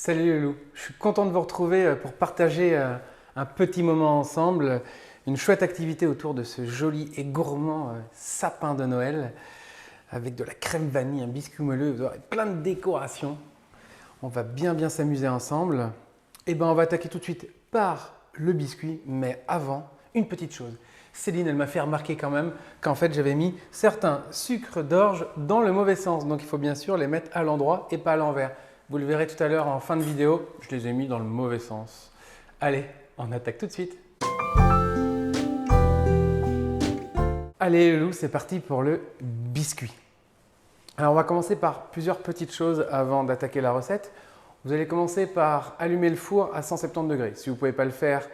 Salut les loups, je suis content de vous retrouver pour partager un petit moment ensemble, une chouette activité autour de ce joli et gourmand sapin de Noël avec de la crème vanille, un biscuit moelleux, vous aurez plein de décorations. On va bien s'amuser ensemble. Et ben on va attaquer tout de suite par le biscuit, mais avant, une petite chose. Céline, elle m'a fait remarquer quand même qu'en fait j'avais mis certains sucres d'orge dans le mauvais sens, donc il faut bien sûr les mettre à l'endroit et pas à l'envers. Vous le verrez tout à l'heure en fin de vidéo, je les ai mis dans le mauvais sens. Allez, on attaque tout de suite. Allez les loups, c'est parti pour le biscuit. Alors on va commencer par plusieurs petites choses avant d'attaquer la recette. Vous allez commencer par allumer le four à 170 degrés. Si vous ne pouvez pas le faire,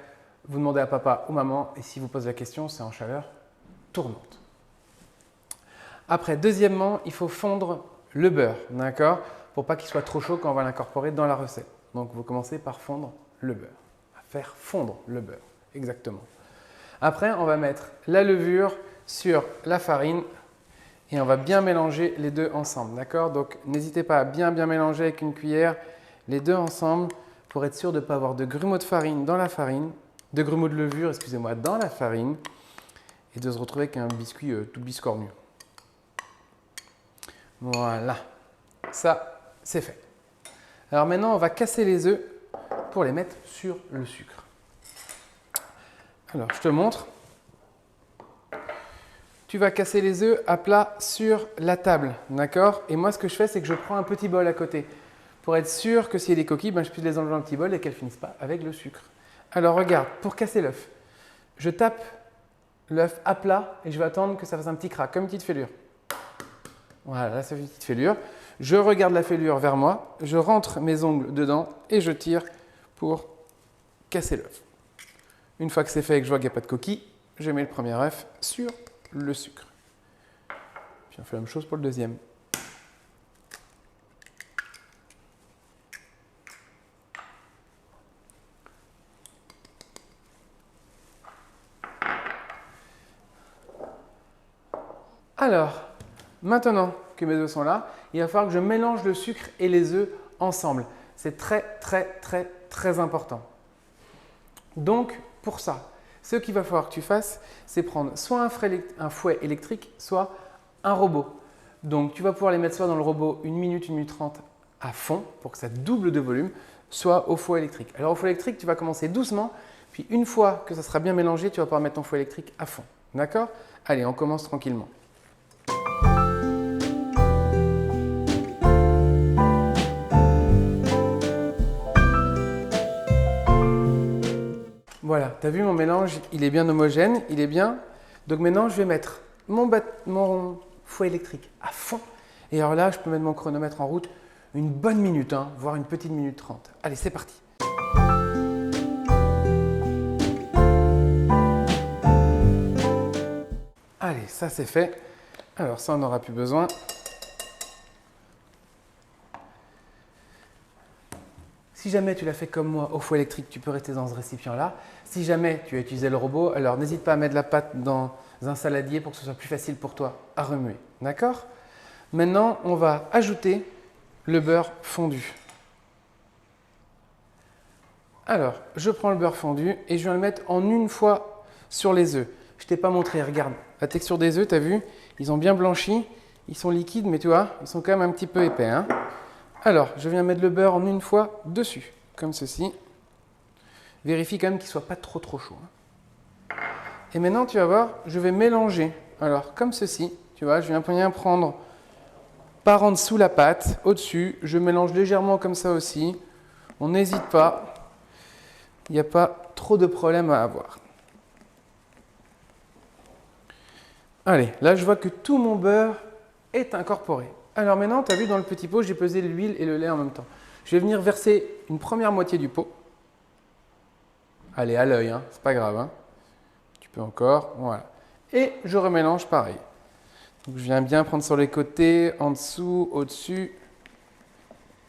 vous demandez à papa ou maman. Et si vous posez la question, c'est en chaleur tournante. Après, deuxièmement, il faut fondre le beurre, d'accord? Pour pas qu'il soit trop chaud quand on va l'incorporer dans la recette. Donc vous commencez par fondre le beurre. À faire fondre le beurre, exactement. Après, on va mettre la levure sur la farine et on va bien mélanger les deux ensemble, d'accord? Donc n'hésitez pas à bien mélanger avec une cuillère les deux ensemble pour être sûr de ne pas avoir de grumeaux de farine dans la farine, de grumeaux de levure, excusez-moi, dans la farine et de se retrouver avec un biscuit tout biscornu. Voilà, ça c'est fait. Alors maintenant, on va casser les œufs pour les mettre sur le sucre. Alors, je te montre. Tu vas casser les œufs à plat sur la table, d'accord? Et moi, ce que je fais, c'est que je prends un petit bol à côté pour être sûr que s'il y a des coquilles, je puisse les enlever dans le petit bol et qu'elles ne finissent pas avec le sucre. Alors, regarde, pour casser l'œuf, je tape l'œuf à plat et je vais attendre que ça fasse un petit crack, comme une petite fêlure. Voilà, là, ça fait une petite fêlure. Je regarde la fêlure vers moi, je rentre mes ongles dedans et je tire pour casser l'œuf. Une fois que c'est fait et que je vois qu'il n'y a pas de coquille, je mets le premier œuf sur le sucre. Puis on fait la même chose pour le deuxième. Alors, maintenant que mes œufs sont là, il va falloir que je mélange le sucre et les œufs ensemble. C'est très important. Donc, pour ça, ce qu'il va falloir que tu fasses, c'est prendre soit un fouet électrique, soit un robot. Donc, tu vas pouvoir les mettre soit dans le robot 1 minute, 1 minute 30 à fond pour que ça double de volume, soit au fouet électrique. Alors, au fouet électrique, tu vas commencer doucement, puis une fois que ça sera bien mélangé, tu vas pouvoir mettre ton fouet électrique à fond. D'accord? Allez, on commence tranquillement. Voilà, tu as vu mon mélange, il est bien homogène, il est bien. Donc maintenant, je vais mettre mon fouet électrique à fond. Et alors là, je peux mettre mon chronomètre en route une bonne minute, voire une petite minute 30. Allez, c'est parti. Allez, ça c'est fait. Alors ça, on n'aura plus besoin. Si jamais tu l'as fait comme moi au fouet électrique, tu peux rester dans ce récipient-là. Si jamais tu as utilisé le robot, alors n'hésite pas à mettre la pâte dans un saladier pour que ce soit plus facile pour toi à remuer. D'accord? Maintenant, on va ajouter le beurre fondu. Alors, je prends le beurre fondu et je viens le mettre en une fois sur les œufs. Je ne t'ai pas montré, regarde, la texture des œufs, tu as vu? Ils ont bien blanchi, ils sont liquides, mais tu vois, ils sont quand même un petit peu épais. Alors, je viens mettre le beurre en une fois dessus, comme ceci. Vérifie quand même qu'il ne soit pas trop chaud. Et maintenant, tu vas voir, je vais mélanger. Alors, comme ceci, tu vois, je viens bien prendre par en dessous la pâte, au-dessus. Je mélange légèrement comme ça aussi. On n'hésite pas. Il n'y a pas trop de problème à avoir. Allez, là, je vois que tout mon beurre est incorporé. Alors maintenant, tu as vu dans le petit pot, j'ai pesé l'huile et le lait en même temps. Je vais venir verser une première moitié du pot. Allez, à l'œil, c'est pas grave. Tu peux encore, voilà. Et je remélange pareil. Donc, je viens bien prendre sur les côtés, en dessous, au-dessus.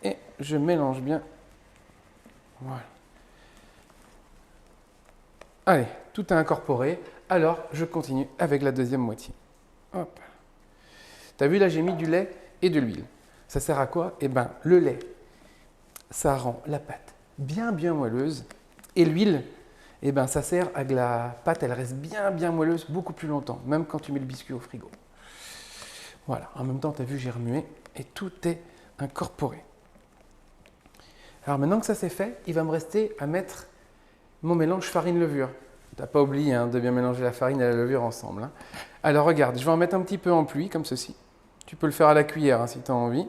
Et je mélange bien. Voilà. Allez, tout est incorporé. Alors, je continue avec la deuxième moitié. Hop. Tu as vu, là, j'ai mis du lait et de l'huile. Ça sert à quoi? Eh bien, le lait, ça rend la pâte bien moelleuse. Et l'huile, eh ben, ça sert à que la pâte, elle reste bien moelleuse beaucoup plus longtemps, même quand tu mets le biscuit au frigo. Voilà, en même temps, tu as vu, j'ai remué et tout est incorporé. Alors maintenant que ça c'est fait, il va me rester à mettre mon mélange farine-levure. Tu n'as pas oublié de bien mélanger la farine et la levure ensemble. Alors regarde, je vais en mettre un petit peu en pluie, comme ceci. Tu peux le faire à la cuillère si tu as envie.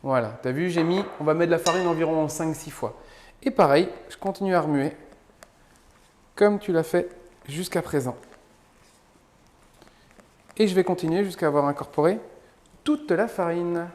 Voilà, tu as vu, on va mettre de la farine environ 5-6 fois. Et pareil, je continue à remuer, comme tu l'as fait jusqu'à présent. Et je vais continuer jusqu'à avoir incorporé toute la farine.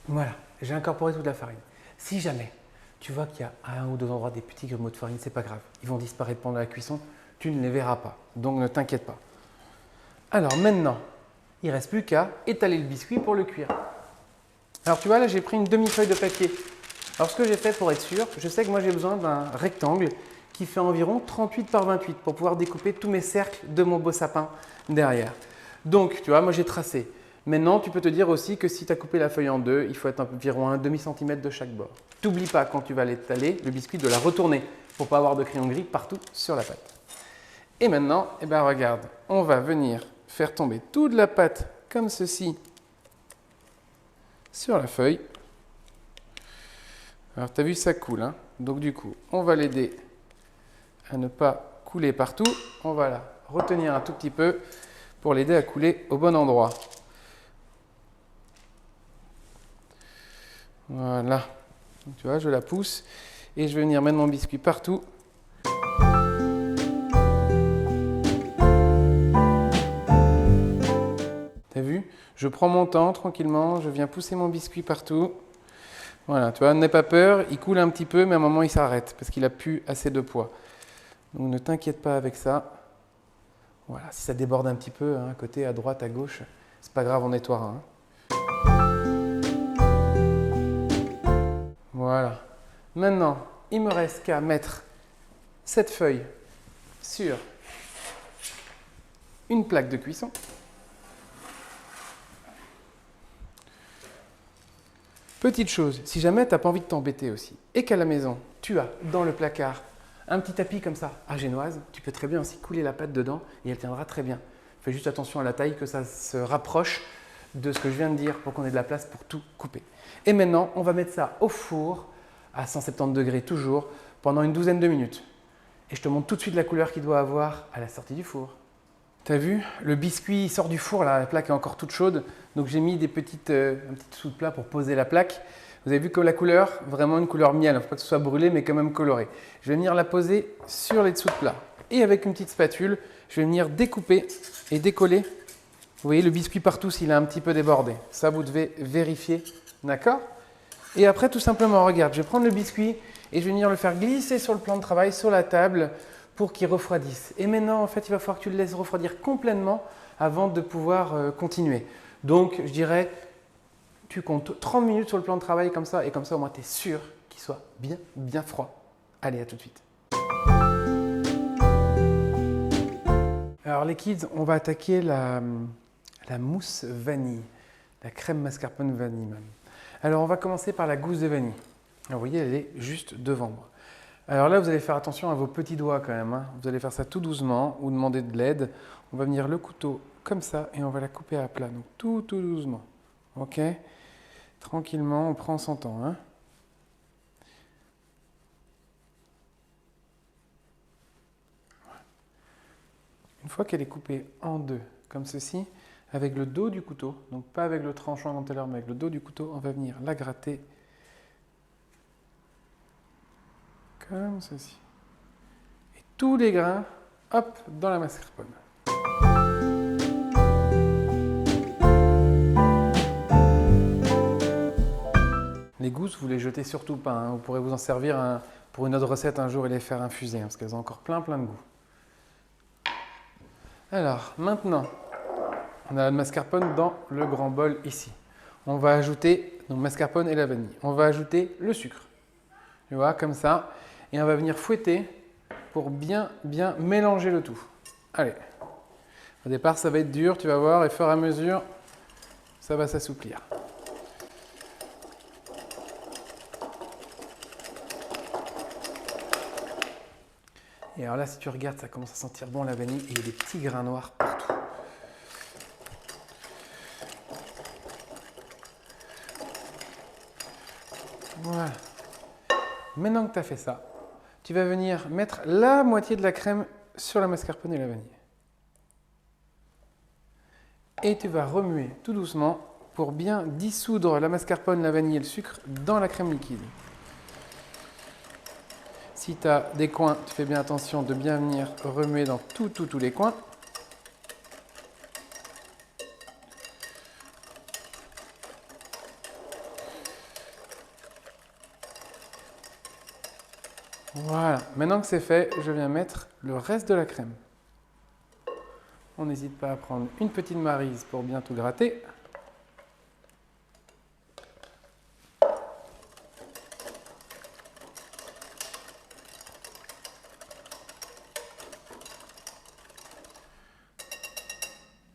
Voilà, j'ai incorporé toute la farine. Si jamais tu vois qu'il y a à un ou deux endroits des petits grumeaux de farine, c'est pas grave. Ils vont disparaître pendant la cuisson, tu ne les verras pas. Donc ne t'inquiète pas. Alors maintenant, il ne reste plus qu'à étaler le biscuit pour le cuire. Alors tu vois, là j'ai pris une demi-feuille de papier. Alors ce que j'ai fait pour être sûr, je sais que moi j'ai besoin d'un rectangle qui fait environ 38 par 28 pour pouvoir découper tous mes cercles de mon beau sapin derrière. Donc tu vois, moi j'ai tracé. Maintenant, tu peux te dire aussi que si tu as coupé la feuille en deux, il faut être environ un demi-centimètre de chaque bord. N'oublie pas quand tu vas l'étaler, le biscuit, de la retourner pour ne pas avoir de crayon gris partout sur la pâte. Et maintenant, eh ben, regarde, on va venir faire tomber toute la pâte comme ceci sur la feuille. Alors, tu as vu, ça coule. Donc, du coup, on va l'aider à ne pas couler partout. On va la retenir un tout petit peu pour l'aider à couler au bon endroit. Voilà. Donc, tu vois, je la pousse et je vais venir mettre mon biscuit partout. T'as vu? Je prends mon temps tranquillement, je viens pousser mon biscuit partout. Voilà, tu vois, n'aie pas peur, il coule un petit peu, mais à un moment il s'arrête parce qu'il n'a plus assez de poids. Donc ne t'inquiète pas avec ça. Voilà, si ça déborde un petit peu, à côté, à droite, à gauche, c'est pas grave, on nettoiera. Voilà. Maintenant, il me reste qu'à mettre cette feuille sur une plaque de cuisson. Petite chose, si jamais tu n'as pas envie de t'embêter aussi et qu'à la maison, tu as dans le placard un petit tapis comme ça à génoise, tu peux très bien aussi couler la pâte dedans et elle tiendra très bien. Fais juste attention à la taille, que ça se rapproche de ce que je viens de dire pour qu'on ait de la place pour tout couper. Et maintenant, on va mettre ça au four à 170 degrés toujours pendant une douzaine de minutes. Et je te montre tout de suite la couleur qu'il doit avoir à la sortie du four. Tu as vu, le biscuit il sort du four, là, la plaque est encore toute chaude. Donc j'ai mis un petit sous de plat pour poser la plaque. Vous avez vu comme la couleur, vraiment une couleur miel. Il ne faut pas que ce soit brûlé, mais quand même coloré. Je vais venir la poser sur les dessous de plat. Et avec une petite spatule, je vais venir découper et décoller. Vous voyez le biscuit partout s'il a un petit peu débordé. Ça, vous devez vérifier. D'accord? Et après, tout simplement, regarde, je vais prendre le biscuit et je vais venir le faire glisser sur le plan de travail, sur la table, pour qu'il refroidisse. Et maintenant, en fait, il va falloir que tu le laisses refroidir complètement avant de pouvoir continuer. Donc, je dirais, tu comptes 30 minutes sur le plan de travail comme ça, et comme ça, au moins, tu es sûr qu'il soit bien froid. Allez, à tout de suite. Alors, les kids, on va attaquer la mousse vanille, la crème mascarpone vanille même. Alors, on va commencer par la gousse de vanille. Alors, vous voyez, elle est juste devant moi. Alors là, vous allez faire attention à vos petits doigts quand même. Vous allez faire ça tout doucement ou demander de l'aide. On va venir le couteau comme ça et on va la couper à plat. Donc tout doucement. Ok? Tranquillement, on prend son temps. Une fois qu'elle est coupée en deux, comme ceci, avec le dos du couteau, donc pas avec le tranchant comme tout à l'heure, mais avec le dos du couteau, on va venir la gratter comme ceci. Et tous les grains, hop, dans la mascarpone. Les gousses, vous les jetez surtout pas. Vous pourrez vous en servir pour une autre recette un jour et les faire infuser, parce qu'elles ont encore plein de goût. Alors, maintenant, on a la mascarpone dans le grand bol ici. On va ajouter, donc mascarpone et la vanille. On va ajouter le sucre. Tu vois, comme ça. Et on va venir fouetter pour bien mélanger le tout. Allez, Au départ, ça va être dur, tu vas voir, et au fur et à mesure, ça va s'assouplir. Et alors là, si tu regardes, ça commence à sentir bon la vanille et il y a des petits grains noirs partout. Voilà. Maintenant que tu as fait ça, tu vas venir mettre la moitié de la crème sur la mascarpone et la vanille. Et tu vas remuer tout doucement pour bien dissoudre la mascarpone, la vanille et le sucre dans la crème liquide. Si tu as des coins, tu fais bien attention de bien venir remuer dans tous les coins. Voilà, maintenant que c'est fait, je viens mettre le reste de la crème. On n'hésite pas à prendre une petite maryse pour bien tout gratter.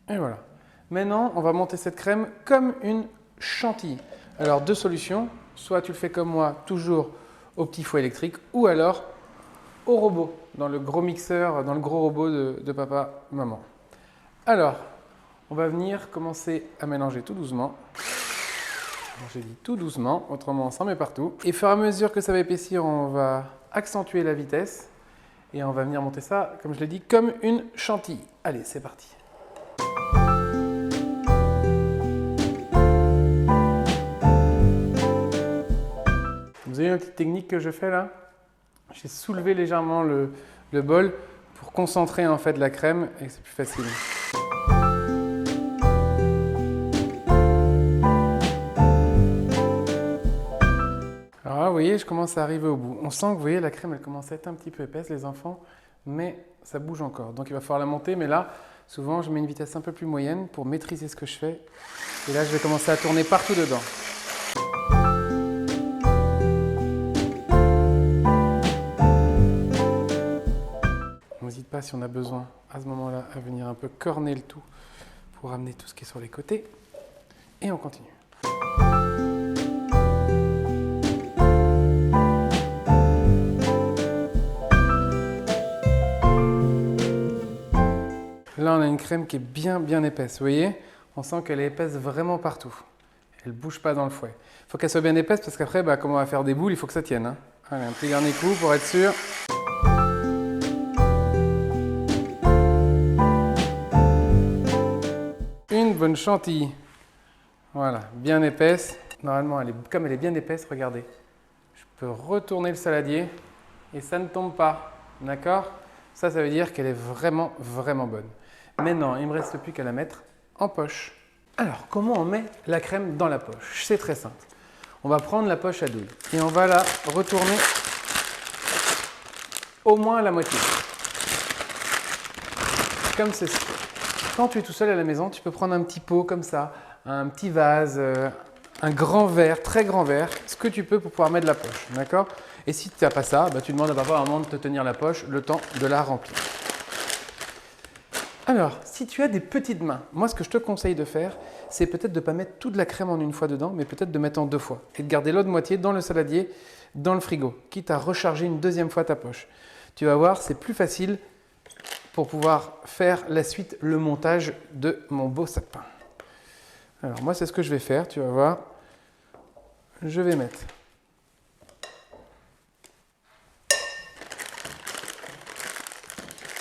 Et voilà. Maintenant, on va monter cette crème comme une chantilly. Alors, deux solutions. Soit tu le fais comme moi, toujours au petit fouet électrique, ou alors au robot, dans le gros mixeur, dans le gros robot de papa, maman. Alors, on va venir commencer à mélanger tout doucement. J'ai dit tout doucement, autrement on s'en met partout. Et au fur et à mesure que ça va épaissir, on va accentuer la vitesse. Et on va venir monter ça, comme je l'ai dit, comme une chantilly. Allez, c'est parti. Vous avez une petite technique que je fais là? J'ai soulevé légèrement le bol pour concentrer en fait la crème et c'est plus facile. Alors là, vous voyez, je commence à arriver au bout. On sent que vous voyez, la crème elle commence à être un petit peu épaisse, les enfants, mais ça bouge encore. Donc il va falloir la monter, mais là, souvent, je mets une vitesse un peu plus moyenne pour maîtriser ce que je fais. Et là, je vais commencer à tourner partout dedans. N'hésite pas si on a besoin à ce moment-là à venir un peu corner le tout pour ramener tout ce qui est sur les côtés. Et on continue. Là, on a une crème qui est bien épaisse. Vous voyez, on sent qu'elle est épaisse vraiment partout. Elle ne bouge pas dans le fouet. Il faut qu'elle soit bien épaisse parce qu'après, comme on va faire des boules, il faut que ça tienne. Hein. Allez, un petit dernier coup pour être sûr. Une bonne chantilly. Voilà, bien épaisse. Normalement, comme elle est bien épaisse, regardez. Je peux retourner le saladier et ça ne tombe pas. D'accord? Ça veut dire qu'elle est vraiment bonne. Maintenant, il ne me reste plus qu'à la mettre en poche. Alors, comment on met la crème dans la poche? C'est très simple. On va prendre la poche à douille et on va la retourner au moins à la moitié. Comme ceci. Quand tu es tout seul à la maison, tu peux prendre un petit pot comme ça, un petit vase, un grand verre, très grand verre, ce que tu peux pour pouvoir mettre la poche. D'accord? Et si tu n'as pas ça, tu demandes à papa à un moment de te tenir la poche le temps de la remplir. Alors, si tu as des petites mains, moi ce que je te conseille de faire, c'est peut-être de ne pas mettre toute la crème en une fois dedans, mais peut-être de mettre en deux fois. Et de garder l'autre moitié dans le saladier, dans le frigo, quitte à recharger une deuxième fois ta poche. Tu vas voir, c'est plus facile pour pouvoir faire la suite, le montage de mon beau sapin. Alors moi c'est ce que je vais faire, tu vas voir. Je vais mettre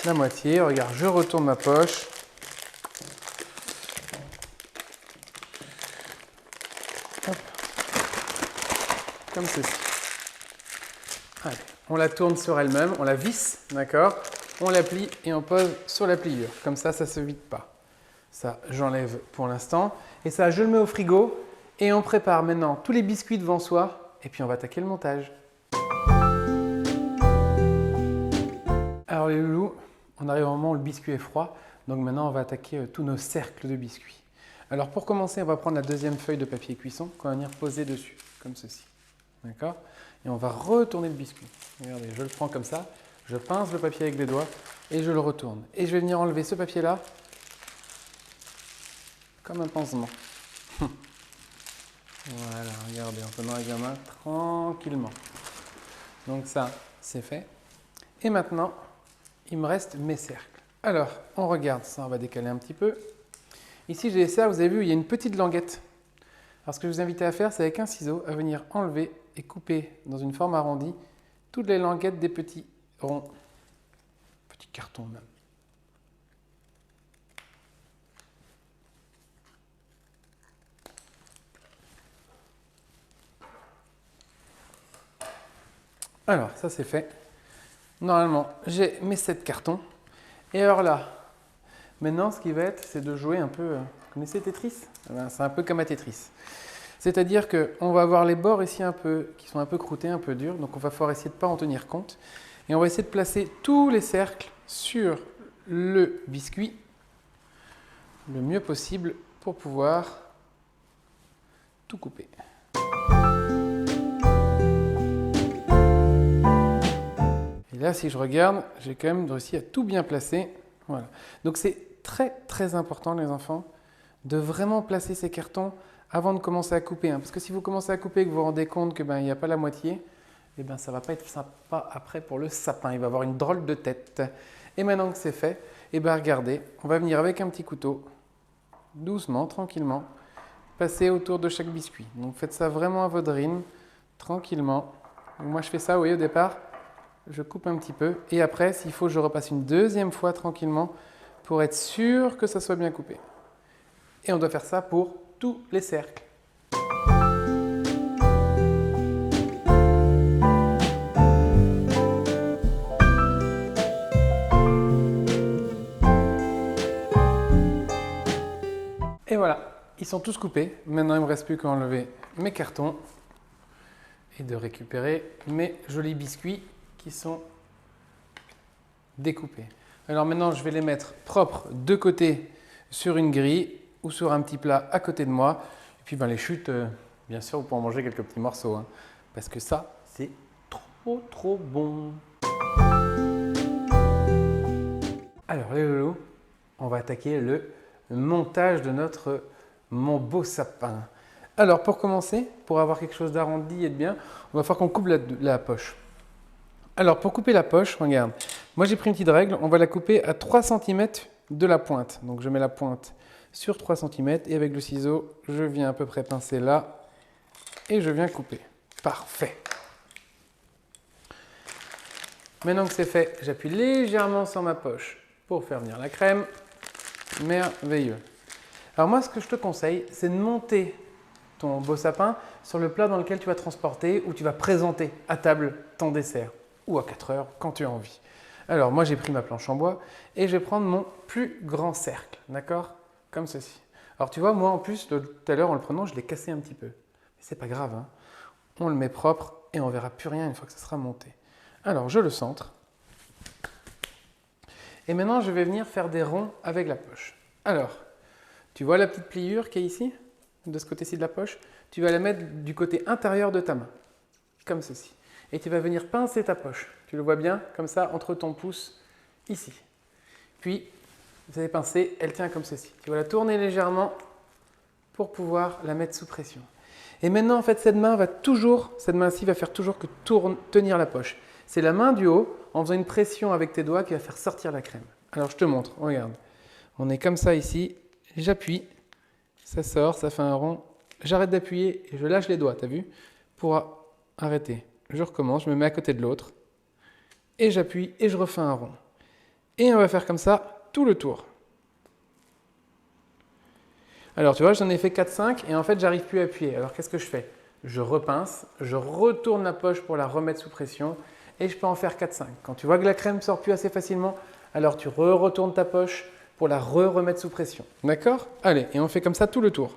la moitié, regarde, je retourne ma poche. Hop. Comme ceci. Allez, on la tourne sur elle-même, on la visse, d'accord? On la plie et on pose sur la pliure. Comme ça ne se vide pas. Ça, j'enlève pour l'instant. Et ça, je le mets au frigo et on prépare maintenant tous les biscuits devant soi et puis on va attaquer le montage. Alors les loulous, on arrive au moment où le biscuit est froid. Donc maintenant, on va attaquer tous nos cercles de biscuits. Alors pour commencer, on va prendre la deuxième feuille de papier cuisson qu'on va venir poser dessus, comme ceci. D'accord? Et on va retourner le biscuit. Regardez, je le prends comme ça. Je pince le papier avec les doigts et je le retourne. Et je vais venir enlever ce papier-là comme un pansement. Voilà, regardez, en prenant avec la main tranquillement. Donc ça, c'est fait. Et maintenant, il me reste mes cercles. Alors, on regarde ça, on va décaler un petit peu. Ici, j'ai les cercles, vous avez vu, il y a une petite languette. Alors, ce que je vous invite à faire, c'est avec un ciseau, à venir enlever et couper dans une forme arrondie toutes les languettes des petits ronds, petits cartons même. Alors, ça c'est fait. Normalement, j'ai mes 7 cartons. Et alors là, maintenant, ce qui va être, c'est de jouer un peu... Vous connaissez Tetris? C'est un peu comme à Tetris. C'est-à-dire qu'on va avoir les bords ici un peu, qui sont un peu croûtés, un peu durs. Donc, on va pouvoir essayer de ne pas en tenir compte. Et on va essayer de placer tous les cercles sur le biscuit le mieux possible pour pouvoir tout couper. Et là, si je regarde, j'ai quand même réussi à tout bien placer. Voilà. Donc c'est très très important, les enfants, de vraiment placer ces cartons avant de commencer à couper. Parce que si vous commencez à couper et que vous vous rendez compte qu'il n'y a pas la moitié, eh ben, ça ne va pas être sympa après pour le sapin. Il va avoir une drôle de tête. Et maintenant que c'est fait, eh ben, regardez, on va venir avec un petit couteau, doucement, tranquillement, passer autour de chaque biscuit. Donc faites ça vraiment à votre rythme, tranquillement. Donc, moi je fais ça, vous voyez, au départ, je coupe un petit peu. Et après, s'il faut, je repasse une deuxième fois tranquillement pour être sûr que ça soit bien coupé. Et on doit faire ça pour tous les cercles. Et voilà, ils sont tous coupés. Maintenant, il ne me reste plus qu'à enlever mes cartons et de récupérer mes jolis biscuits qui sont découpés. Alors maintenant, je vais les mettre propres de côté sur une grille ou sur un petit plat à côté de moi. Et puis les chutes, bien sûr, vous pouvez en manger quelques petits morceaux. Parce que ça, c'est trop bon. Alors les loulous, on va attaquer le montage de mon beau sapin. Alors pour commencer, pour avoir quelque chose d'arrondi et de bien, on va faire qu'on coupe la poche. Alors pour couper la poche, regarde, moi j'ai pris une petite règle, on va la couper à 3 cm de la pointe. Donc je mets la pointe sur 3 cm et avec le ciseau, je viens à peu près pincer là et je viens couper. Parfait. Maintenant que c'est fait, j'appuie légèrement sur ma poche pour faire venir la crème. Merveilleux. Alors moi, ce que je te conseille, c'est de monter ton beau sapin sur le plat dans lequel tu vas transporter ou tu vas présenter à table ton dessert ou à 4 heures quand tu as envie. Alors moi, j'ai pris ma planche en bois et je vais prendre mon plus grand cercle, d'accord? Comme ceci. Alors tu vois, moi en plus, tout à l'heure en le prenant, je l'ai cassé un petit peu. Mais c'est pas grave, hein. On le met propre et on verra plus rien une fois que ça sera monté. Alors je le centre. Et maintenant, je vais venir faire des ronds avec la poche. Alors, tu vois la petite pliure qui est ici, de ce côté-ci de la poche? Tu vas la mettre du côté intérieur de ta main, comme ceci. Et tu vas venir pincer ta poche. Tu le vois bien, comme ça, entre ton pouce, ici. Puis, vous allez pincer, elle tient comme ceci. Tu vas la tourner légèrement pour pouvoir la mettre sous pression. Et maintenant, en fait, cette main-ci va faire toujours que tenir la poche. C'est la main du haut, en faisant une pression avec tes doigts, qui va faire sortir la crème. Alors, je te montre, regarde. On est comme ça ici, j'appuie, ça sort, ça fait un rond. J'arrête d'appuyer et je lâche les doigts, tu as vu? Pour arrêter. Je recommence, je me mets à côté de l'autre. Et j'appuie et je refais un rond. Et on va faire comme ça tout le tour. Alors, tu vois, j'en ai fait 4-5 et en fait, j'arrive plus à appuyer. Alors, qu'est-ce que je fais? Je repince, je retourne la poche pour la remettre sous pression et je peux en faire 4-5. Quand tu vois que la crème ne sort plus assez facilement, alors tu retournes ta poche pour la remettre sous pression. D'accord? Allez, et on fait comme ça tout le tour.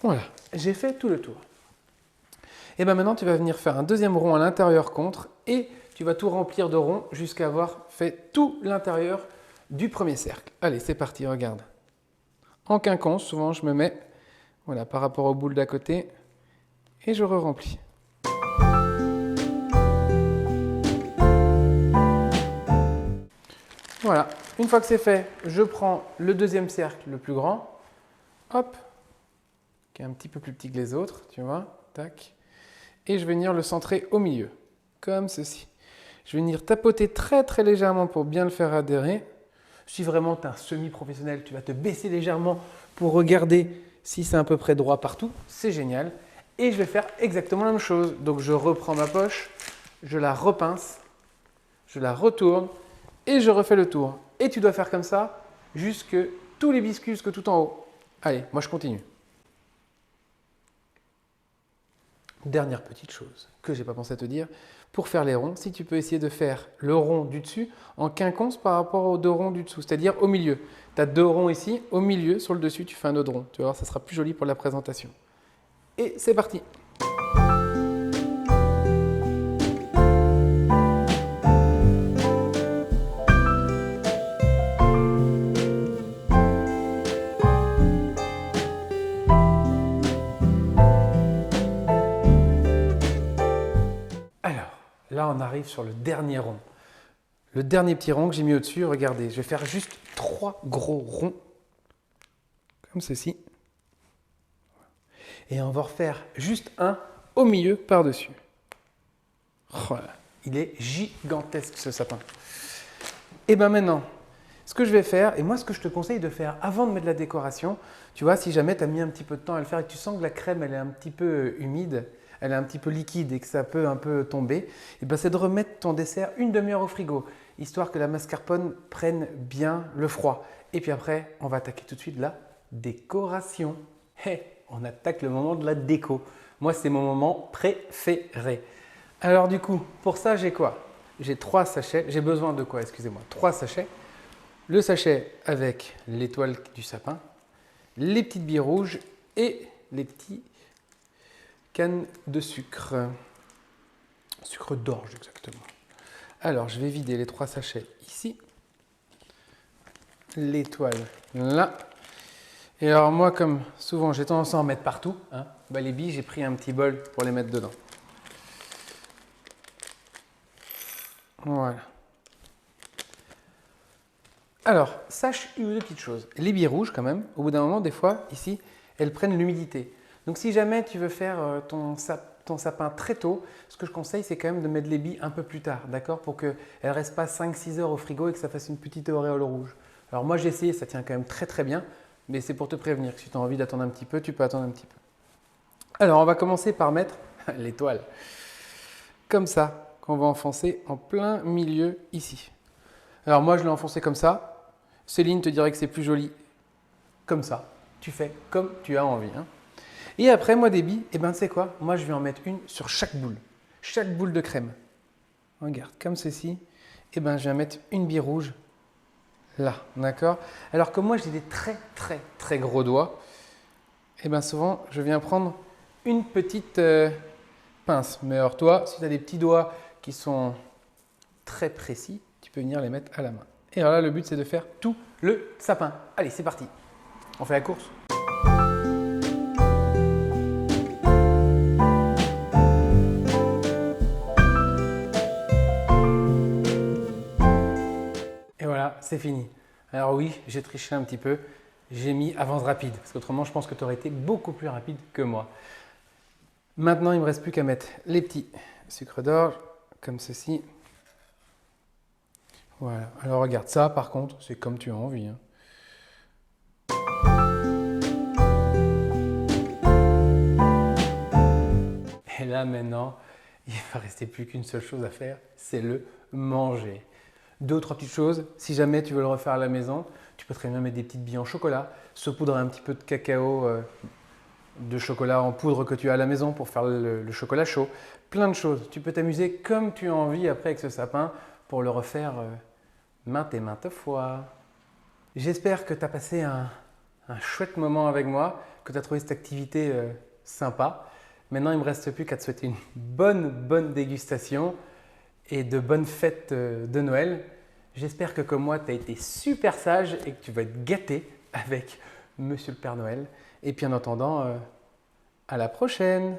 Voilà, j'ai fait tout le tour. Et bien maintenant, tu vas venir faire un deuxième rond à l'intérieur contre et tu vas tout remplir de ronds jusqu'à avoir fait tout l'intérieur du premier cercle. Allez, c'est parti, regarde. En quinconce, souvent je me mets voilà, par rapport aux boules d'à côté et je re-remplis. Voilà, une fois que c'est fait, je prends le deuxième cercle le plus grand, hop, qui est un petit peu plus petit que les autres, tu vois, tac, et je vais venir le centrer au milieu, comme ceci. Je vais venir tapoter très très légèrement pour bien le faire adhérer. Si vraiment tu es un semi-professionnel, tu vas te baisser légèrement pour regarder si c'est à peu près droit partout, c'est génial. Et je vais faire exactement la même chose. Donc je reprends ma poche, je la repince, je la retourne et je refais le tour. Et tu dois faire comme ça jusque tous les biscuits, jusque tout en haut. Allez, moi je continue. Dernière petite chose que j'ai pas pensé à te dire, pour faire les ronds, si tu peux essayer de faire le rond du dessus en quinconce par rapport aux deux ronds du dessous, c'est-à-dire au milieu. Tu as deux ronds ici, au milieu, sur le dessus, tu fais un autre rond. Tu vas voir, ça sera plus joli pour la présentation. Et c'est parti! Alors, là on arrive sur le dernier rond. Le dernier petit rond que j'ai mis au-dessus, regardez, je vais faire juste 3 gros ronds, comme ceci. Et on va refaire juste un au milieu par-dessus. Voilà, il est gigantesque ce sapin. Et bien maintenant, ce que je vais faire, et moi ce que je te conseille de faire avant de mettre la décoration, tu vois, si jamais tu as mis un petit peu de temps à le faire et que tu sens que la crème elle est un petit peu humide, elle est un petit peu liquide et que ça peut un peu tomber, et ben c'est de remettre ton dessert une demi-heure au frigo, histoire que la mascarpone prenne bien le froid. Et puis après, on va attaquer tout de suite la décoration. Hey, on attaque le moment de la déco. Moi, c'est mon moment préféré. Alors du coup, pour ça, j'ai quoi? J'ai 3 sachets. J'ai besoin de quoi? Excusez-moi. 3 sachets. Le sachet avec l'étoile du sapin, les petites billes rouges et les petites cannes de sucre. Sucre d'orge exactement. Alors, je vais vider les 3 sachets ici. L'étoile là. Et alors moi, comme souvent, j'ai tendance à en mettre partout. Hein, bah, les billes, j'ai pris un petit bol pour les mettre dedans. Voilà. Alors, sache une ou deux petites choses. Les billes rouges, quand même, au bout d'un moment, des fois, ici, elles prennent l'humidité. Donc, si jamais tu veux faire ton sapin très tôt, ce que je conseille, c'est quand même de mettre les billes un peu plus tard, d'accord? Pour qu'elles ne restent pas 5-6 heures au frigo et que ça fasse une petite auréole rouge. Alors, moi, j'ai essayé, ça tient quand même très très bien, mais c'est pour te prévenir que si tu as envie d'attendre un petit peu, tu peux attendre un petit peu. Alors, on va commencer par mettre l'étoile, comme ça, qu'on va enfoncer en plein milieu ici. Alors, moi, je l'ai enfoncé comme ça. Céline te dirait que c'est plus joli comme ça. Tu fais comme tu as envie. Hein. Et après, moi, des billes, eh ben, tu sais quoi? Moi, je vais en mettre une sur chaque boule de crème. Regarde, comme ceci. Eh ben, je vais mettre une bille rouge là, d'accord? Alors que moi, j'ai des très, très, très gros doigts. Eh ben, souvent, je viens prendre une petite pince. Mais alors, toi, si tu as des petits doigts qui sont très précis, tu peux venir les mettre à la main. Et alors là, le but, c'est de faire tout le sapin. Allez, c'est parti. On fait la course. Et voilà, c'est fini. Alors oui, j'ai triché un petit peu. J'ai mis avance rapide, parce qu'autrement, je pense que tu aurais été beaucoup plus rapide que moi. Maintenant, il ne me reste plus qu'à mettre les petits sucres d'orge, comme ceci. Voilà. Alors regarde, ça par contre, c'est comme tu as envie. Hein. Et là maintenant, il ne va rester plus qu'une seule chose à faire, c'est le manger. 2 ou 3 petites choses, si jamais tu veux le refaire à la maison, tu peux très bien mettre des petites billes en chocolat, saupoudrer un petit peu de cacao, de chocolat en poudre que tu as à la maison pour faire le chocolat chaud. Plein de choses. Tu peux t'amuser comme tu as envie après avec ce sapin pour le refaire maintes et maintes fois. J'espère que tu as passé un chouette moment avec moi, que tu as trouvé cette activité sympa. Maintenant, il ne me reste plus qu'à te souhaiter une bonne dégustation et de bonnes fêtes de Noël. J'espère que comme moi, tu as été super sage et que tu vas être gâté avec Monsieur le Père Noël. Et puis en attendant, à la prochaine!